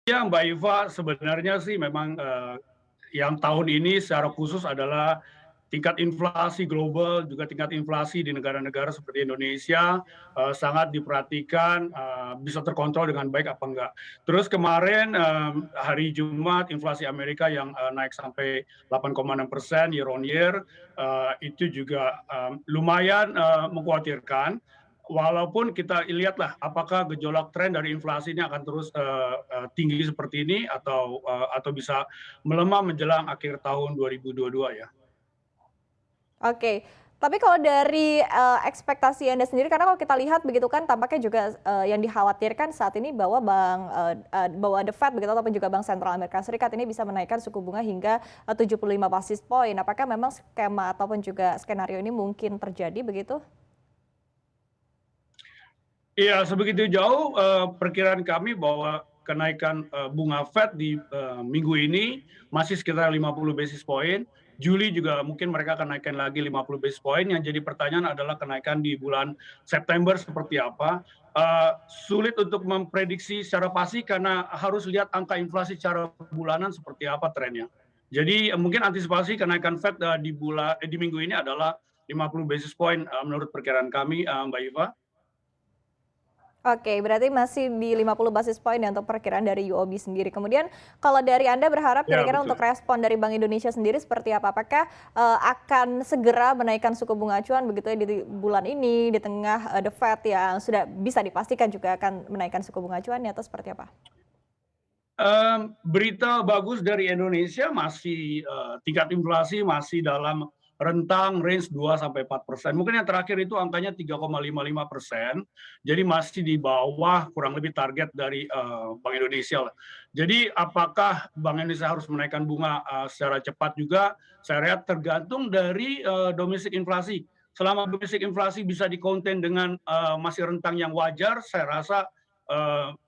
Ya, Mbak Iva, sebenarnya sih memang yang tahun ini secara khusus adalah tingkat inflasi global, juga tingkat inflasi di negara-negara seperti Indonesia sangat diperhatikan bisa terkontrol dengan baik apa enggak. Terus kemarin hari Jumat inflasi Amerika yang naik sampai 8,6% year on year itu juga lumayan mengkhawatirkan. Walaupun kita lihatlah apakah gejolak tren dari inflasi ini akan terus tinggi seperti ini atau bisa melemah menjelang akhir tahun 2022 ya. Oke, tapi kalau dari, ekspektasi Anda sendiri karena kalau kita lihat begitu kan tampaknya juga, yang dikhawatirkan saat ini bahwa bahwa The Fed begitu ataupun juga Bank Sentral Amerika Serikat ini bisa menaikkan suku bunga hingga, 75 basis point. Apakah memang skema ataupun juga skenario ini mungkin terjadi begitu? Iya, sebegitu jauh perkiraan kami bahwa kenaikan bunga Fed di minggu ini masih sekitar 50 basis point. Juli juga mungkin mereka akan naikkan lagi 50 basis point. Yang jadi pertanyaan adalah kenaikan di bulan September seperti apa. Sulit untuk memprediksi secara pasti karena harus lihat angka inflasi secara bulanan seperti apa trennya. Jadi mungkin antisipasi kenaikan Fed di minggu ini adalah 50 basis point menurut perkiraan kami, Mbak Iva. Oke, berarti masih di 50 basis point ya untuk perkiraan dari UOB sendiri. Kemudian kalau dari Anda berharap Ya, kira-kira untuk betul. respon dari Bank Indonesia sendiri seperti apa? Apakah, akan segera menaikkan suku bunga acuan begitu ya di bulan ini, di tengah, The Fed yang sudah bisa dipastikan juga akan menaikkan suku bunga acuannya atau seperti apa? Berita bagus dari Indonesia masih tingkat inflasi masih dalam rentang range 2-4%. Mungkin yang terakhir itu angkanya 3,55%, jadi masih di bawah kurang lebih target dari Bank Indonesia lah. Jadi apakah Bank Indonesia harus menaikkan bunga secara cepat juga? Saya lihat tergantung dari domestik inflasi. Selama domestik inflasi bisa dikonten dengan masih rentang yang wajar, saya rasa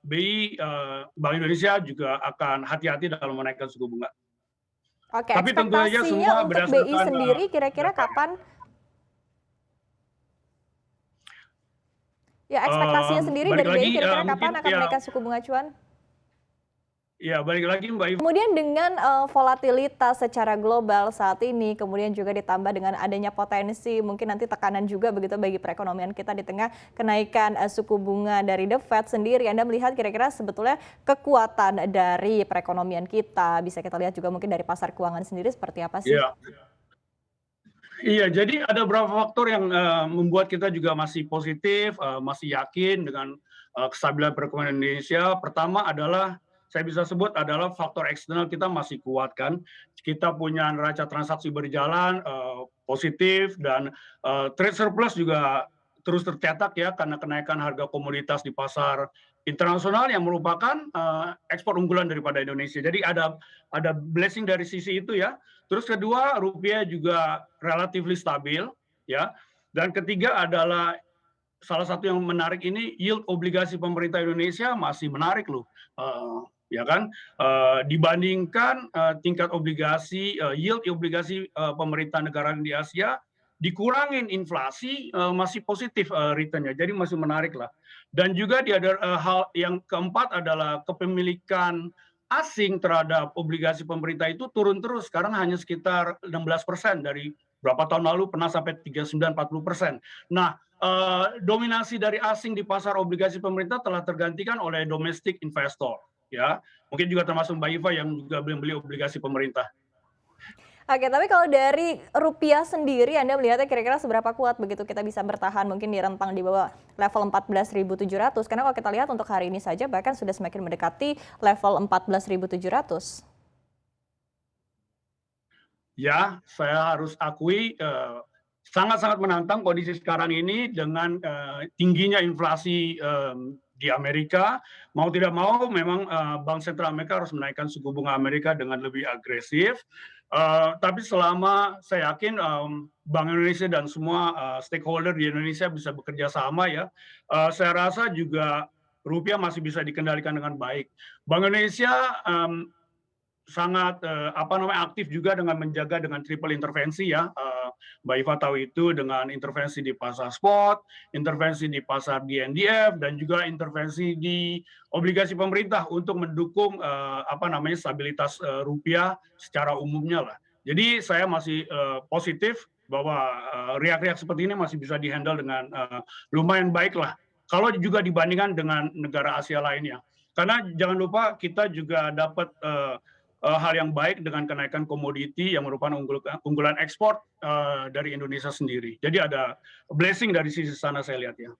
BI Bank Indonesia juga akan hati-hati dalam menaikkan suku bunga. Oke, Tapi tentu saja ekspektasinya semua untuk BI berdasarkan sendiri kira-kira data. kapan? Ya, ekspektasinya sendiri Balik dari BI lagi kira-kira kapan mungkin akan ya, menaikkan suku bunga acuan? ya balik lagi Mbak Iva. Kemudian dengan, volatilitas secara global saat ini, kemudian juga ditambah dengan adanya potensi mungkin nanti tekanan juga begitu bagi perekonomian kita di tengah kenaikan, suku bunga dari The Fed sendiri, Anda melihat kira-kira sebetulnya kekuatan dari perekonomian kita, bisa kita lihat juga mungkin dari pasar keuangan sendiri seperti apa sih? Iya, iya. Jadi ada beberapa faktor yang membuat kita juga masih positif, masih yakin dengan kestabilan perekonomian Indonesia. Pertama adalah saya bisa sebut adalah faktor eksternal kita masih kuat kan. Kita punya neraca transaksi berjalan positif dan trade surplus juga terus tercetak ya karena kenaikan harga komoditas di pasar internasional yang merupakan ekspor unggulan daripada Indonesia. Jadi ada blessing dari sisi itu ya. Terus kedua, rupiah juga relatively stabil, ya. Dan ketiga adalah salah satu yang menarik ini yield obligasi pemerintah Indonesia masih menarik loh, ya kan? Dibandingkan tingkat obligasi yield obligasi pemerintah negara di Asia dikurangin inflasi masih positif returnnya, jadi masih menarik lah. Dan juga ada hal yang keempat adalah kepemilikan asing terhadap obligasi pemerintah itu turun terus, sekarang hanya sekitar 16% dari berapa tahun lalu pernah sampai 39-40%. Nah, dominasi dari asing di pasar obligasi pemerintah telah tergantikan oleh domestic investor, ya. Mungkin juga termasuk Mbak Iva yang juga beli obligasi pemerintah. Oke, tapi kalau dari rupiah sendiri Anda melihatnya kira-kira seberapa kuat begitu kita bisa bertahan mungkin di rentang di bawah level 14.700? Karena kalau kita lihat untuk hari ini saja bahkan sudah semakin mendekati level 14.700. Ya, saya harus akui sangat-sangat menantang kondisi sekarang ini dengan tingginya inflasi di Amerika. Mau tidak mau memang Bank Sentral Amerika harus menaikkan suku bunga Amerika dengan lebih agresif. Tapi selama saya yakin Bank Indonesia dan semua stakeholder di Indonesia bisa bekerja sama ya, saya rasa juga rupiah masih bisa dikendalikan dengan baik. Bank Indonesia sangat aktif juga dengan menjaga dengan triple intervensi ya. Mbak Iva tahu itu dengan intervensi di pasar spot, intervensi di pasar DNDF, dan juga intervensi di obligasi pemerintah untuk mendukung stabilitas rupiah secara umumnya lah. Jadi saya masih positif bahwa riak-riak seperti ini masih bisa dihandle dengan lumayan baik lah. Kalau juga dibandingkan dengan negara Asia lainnya. Karena jangan lupa kita juga dapat hal yang baik dengan kenaikan komoditi yang merupakan unggulan ekspor dari Indonesia sendiri. Jadi ada blessing dari sisi sana saya lihat ya.